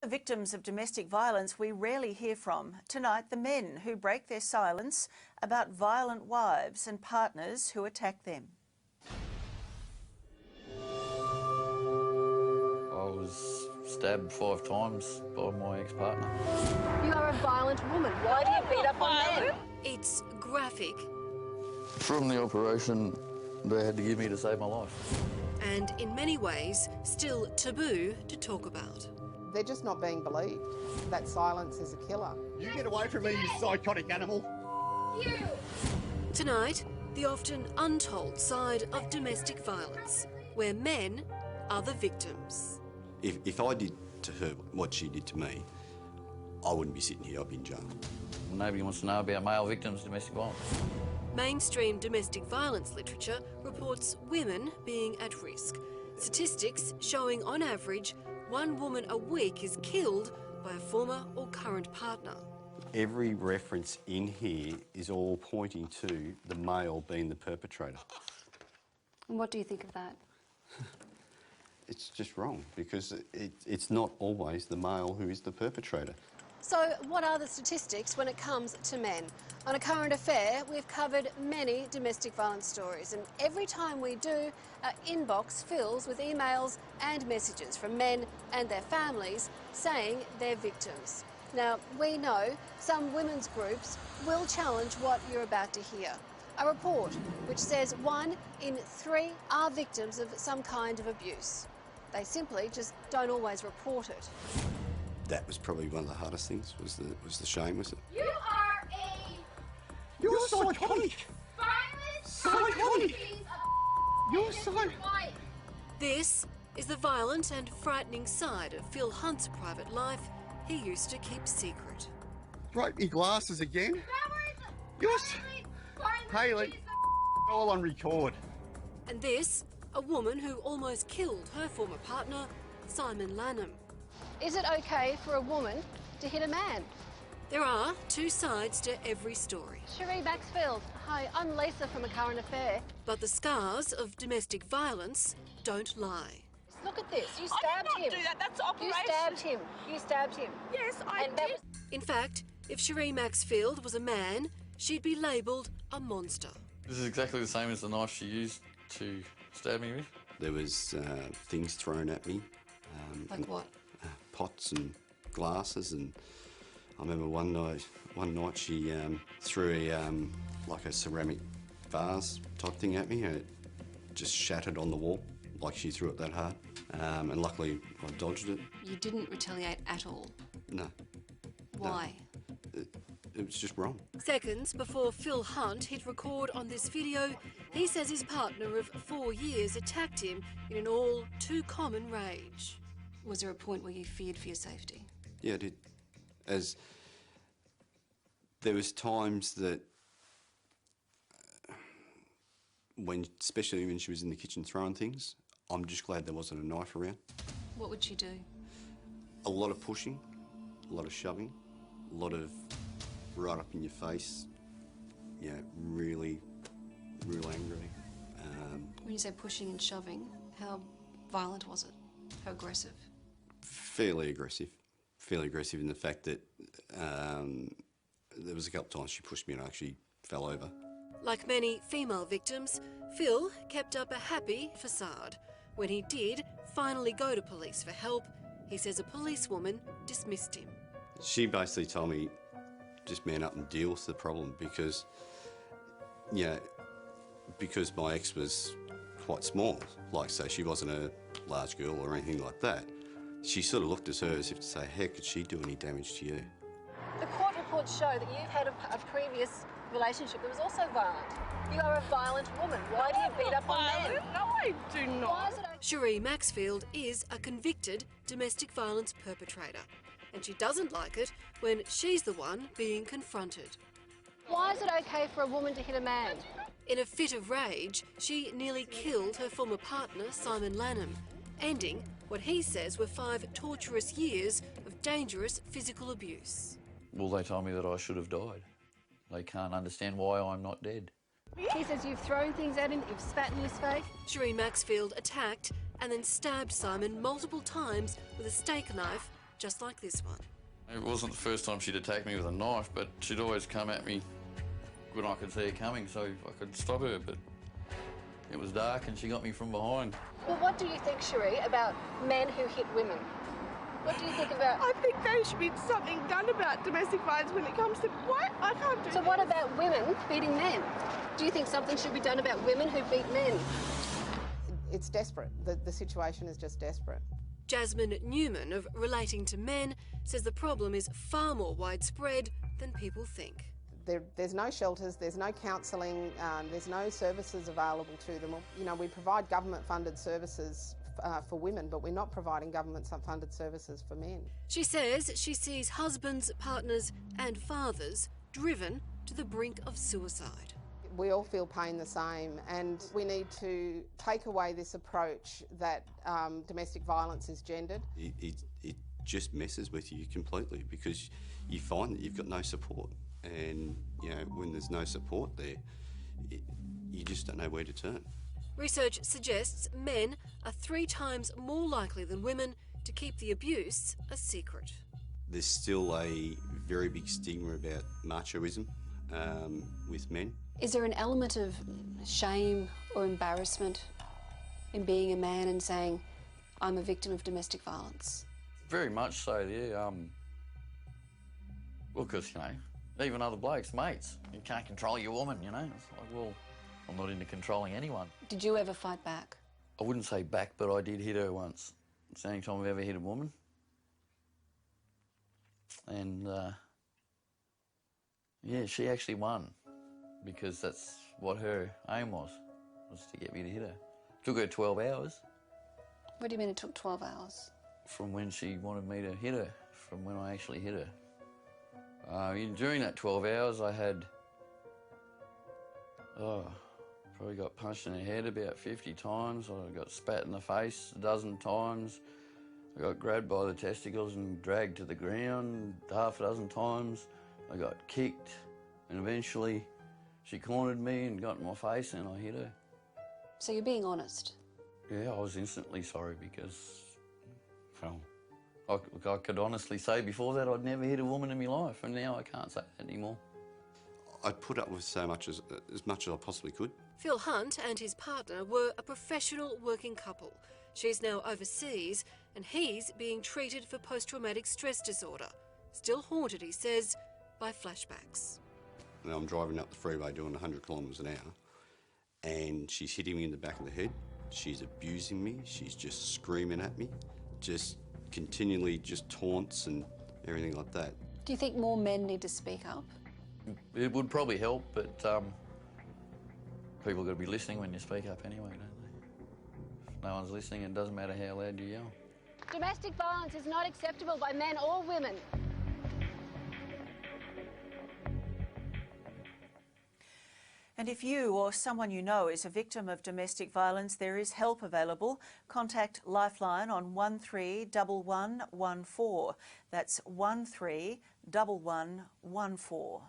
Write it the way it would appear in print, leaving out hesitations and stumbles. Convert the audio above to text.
The victims of domestic violence we rarely hear from. Tonight, the men who break their silence about violent wives and partners who attack them. I was stabbed 5 times by my ex-partner. You are a violent woman. Why do you beat up on men? It's graphic. From the operation they had to give me to save my life. And in many ways, still taboo to talk about. They're just not being believed. That silence is a killer. You get away from me, you psychotic animal. You! Tonight, the often untold side of domestic violence, where men are the victims. If I did to her what she did to me, I wouldn't be sitting here, I'd be in jail. Nobody wants to know about male victims of domestic violence. Mainstream domestic violence literature reports women being at risk. Statistics showing on average 1 woman a week is killed by a former or current partner. Every reference in here is all pointing to the male being the perpetrator. And what do you think of that? It's just wrong because it's not always the male who is the perpetrator. So what are the statistics when it comes to men? On A Current Affair, we've covered many domestic violence stories, and every time we do, our inbox fills with emails and messages from men and their families saying they're victims. Now, we know some women's groups will challenge what you're about to hear. A report which says 1 in 3 are victims of some kind of abuse. They simply just don't always report it. That was probably one of the hardest things, was the shame, was it? You are a... You're psychotic. Psychotic. You're so... This is the violent and frightening side of Phil Hunt's private life he used to keep secret. Break me glasses again. You're so... Hayley, all on record. And this, a woman who almost killed her former partner, Simon Lanham. Is it okay for a woman to hit a man? There are 2 sides to every story. Cherie Maxfield, hi, I'm Lisa from A Current Affair. But the scars of domestic violence don't lie. Look at this, you stabbed him. I did not do that, that's operation. You stabbed him. Yes, I did. In fact, if Cherie Maxfield was a man, she'd be labelled a monster. This is exactly the same as the knife she used to stab me with. There was things thrown at me. Like what? Pots and glasses, and I remember one night she threw like a ceramic vase type thing at me, and it just shattered on the wall, like she threw it that hard. And luckily I dodged it. You didn't retaliate at all? No. Why? No. It was just wrong. Seconds before Phil Hunt hit record on this video, he says his partner of 4 years attacked him in an all too common rage. Was there a point where you feared for your safety? Yeah, I did. As there was times that especially when she was in the kitchen throwing things, I'm just glad there wasn't a knife around. What would she do? A lot of pushing, a lot of shoving, a lot of right up in your face, you know, really, real angry. When you say pushing and shoving, how violent was it? How aggressive? Fairly aggressive. Fairly aggressive in the fact that there was a couple of times she pushed me and I actually fell over. Like many female victims, Phil kept up a happy facade. When he did finally go to police for help, he says a policewoman dismissed him. She basically told me, just man up and deal with the problem because, you know, because my ex was quite small, like say she wasn't a large girl or anything like that, she sort of looked at her as if to say, how could she do any damage to you? The court reports show that you've had a previous relationship that was also violent. You are a violent woman. Why do you beat up on men? No, I do not. Why is it okay? Cherie Maxfield is a convicted domestic violence perpetrator, and she doesn't like it when she's the one being confronted. Why is it okay for a woman to hit a man? In a fit of rage, she nearly killed her former partner, Simon Lanham, ending what he says were 5 torturous years of dangerous physical abuse. Well, they told me that I should have died. They can't understand why I'm not dead. He says you've thrown things at him, you've spat in his face. Cherie Maxfield attacked and then stabbed Simon multiple times with a steak knife just like this one. It wasn't the first time she'd attacked me with a knife, but she'd always come at me when I could see her coming, so I could stop her, but it was dark and she got me from behind. Well, what do you think, Cherie, about men who hit women? What do you think about... I think there should be something done about domestic violence when it comes to... What? I can't do So what about women beating men? Do you think something should be done about women who beat men? It's desperate. The situation is just desperate. Jasmine Newman of Relating to Men says the problem is far more widespread than people think. There's no shelters, there's no counselling, there's no services available to them. You know, we provide government-funded services for women, but we're not providing government-funded services for men. She says she sees husbands, partners and fathers driven to the brink of suicide. We all feel pain the same, and we need to take away this approach that domestic violence is gendered. It just messes with you completely because you find that you've got no support. And, you know, when there's no support there, you just don't know where to turn. Research suggests men are 3 times more likely than women to keep the abuse a secret. There's still a very big stigma about machoism with men. Is there an element of shame or embarrassment in being a man and saying, I'm a victim of domestic violence? Very much so, yeah. Well, because, you know, even other blokes, mates, you can't control your woman, you know. It's like, well, I'm not into controlling anyone. Did you ever fight back? I wouldn't say back, but I did hit her once. It's the only time I've ever hit a woman. And, yeah, she actually won because that's what her aim was to get me to hit her. Took her 12 hours. What do you mean it took 12 hours? From when she wanted me to hit her, from when I actually hit her. During that 12 hours, I had, probably got punched in the head about 50 times. I got spat in the face a dozen times. I got grabbed by the testicles and dragged to the ground half a dozen times. I got kicked, and eventually she cornered me and got in my face and I hit her. So you're being honest? Yeah, I was instantly sorry because, well, I could honestly say before that I'd never hit a woman in my life, and now I can't say that anymore. I put up with so much as much as I possibly could. Phil Hunt and his partner were a professional working couple. She's now overseas and he's being treated for post-traumatic stress disorder. Still haunted, he says, by flashbacks. Now I'm driving up the freeway doing 100 kilometres an hour and she's hitting me in the back of the head. She's abusing me. She's just screaming at me. Just continually just taunts and everything like that. Do you think more men need to speak up? It would probably help, but people got to be listening when you speak up anyway, don't they? If no one's listening, it doesn't matter how loud you yell. Domestic violence is not acceptable by men or women. And if you or someone you know is a victim of domestic violence, there is help available. Contact Lifeline on 131114. That's 131114.